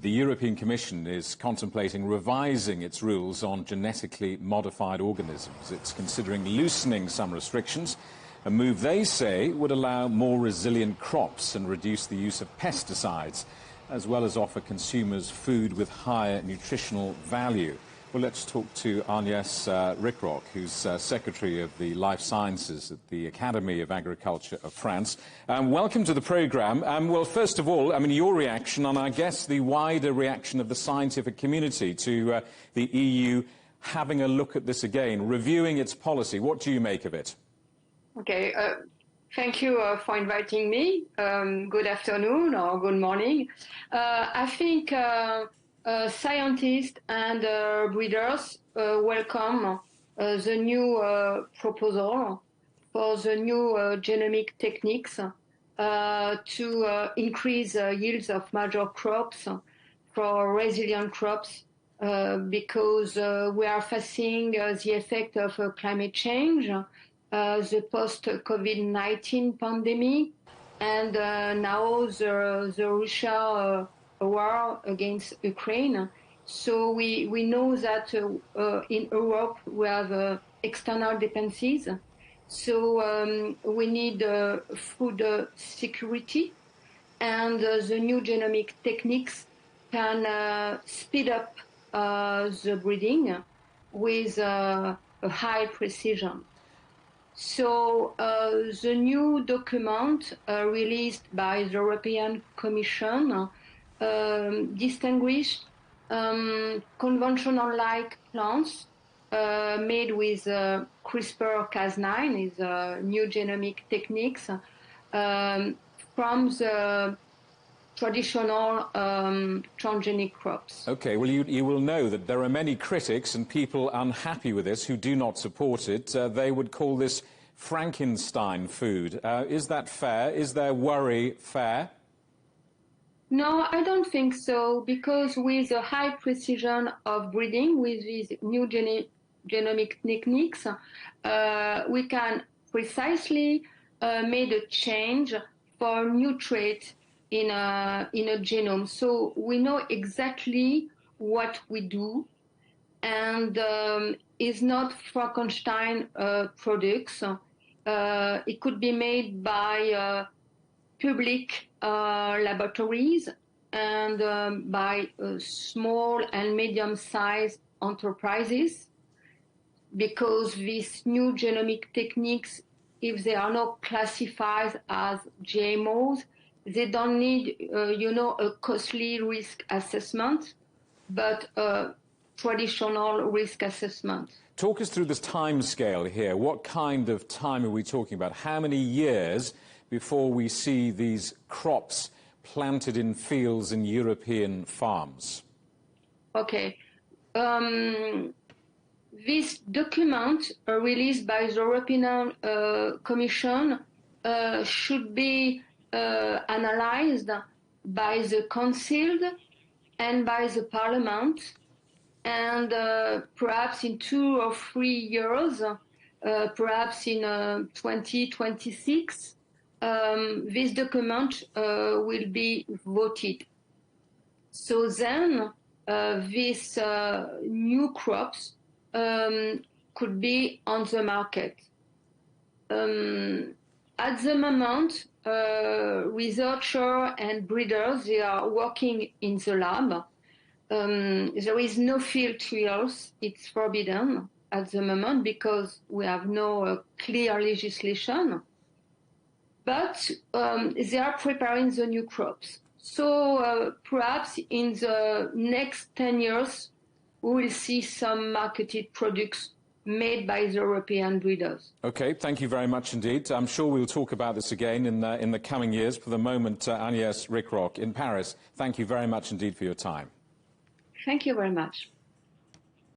the European Commission is contemplating revising its rules on genetically modified organisms. It's considering loosening some restrictions, a move they say would allow more resilient crops and reduce the use of pesticides, as well as offer consumers food with higher nutritional value. Well, let's talk to Agnès Ricroch, who's Secretary of the Life Sciences at the Academy of Agriculture of France. Welcome to the programme. Well, first of all, your reaction, and I guess the wider reaction of the scientific community to the EU having a look at this again, reviewing its policy. What do you make of it? Okay, thank you for inviting me. Good afternoon or good morning. I think scientists and breeders welcome the new proposal for the new genomic techniques to increase yields of major crops for resilient crops because we are facing the effect of climate change, the post-COVID-19 pandemic, and now the Russia war against Ukraine. So we know that in Europe we have external dependencies. So we need food security, and the new genomic techniques can speed up the breeding with a high precision. So the new document released by the European Commission distinguished conventional-like plants made with CRISPR-Cas9, is new genomic techniques, from the traditional transgenic crops. OK, well, you will know that there are many critics and people unhappy with this who do not support it. They would call this Frankenstein food. Is that fair? Is their worry fair? No, I don't think so, because with a high precision of breeding with these new genomic techniques, we can precisely make a change for new traits in a genome. So we know exactly what we do, and it's not Frankenstein products. It could be made by public laboratories and by small and medium-sized enterprises, because these new genomic techniques, if they are not classified as GMOs, they don't need, a costly risk assessment, but a traditional risk assessment. Talk us through this time scale here. What kind of time are we talking about? How many years before we see these crops planted in fields in European farms? Okay. This document released by the European Commission should be analyzed by the Council and by the Parliament, and perhaps in 2 or 3 years, perhaps in 2026, this document will be voted. So then these new crops could be on the market. At the moment, researchers and breeders, they are working in the lab. There is no field trials. It's forbidden at the moment because we have no clear legislation. But they are preparing the new crops. So perhaps in the next 10 years, we will see some marketed products made by the European breeders. OK, thank you very much indeed. I'm sure we'll talk about this again in the coming years. For the moment, Agnès Ricroch in Paris, thank you very much indeed for your time. Thank you very much.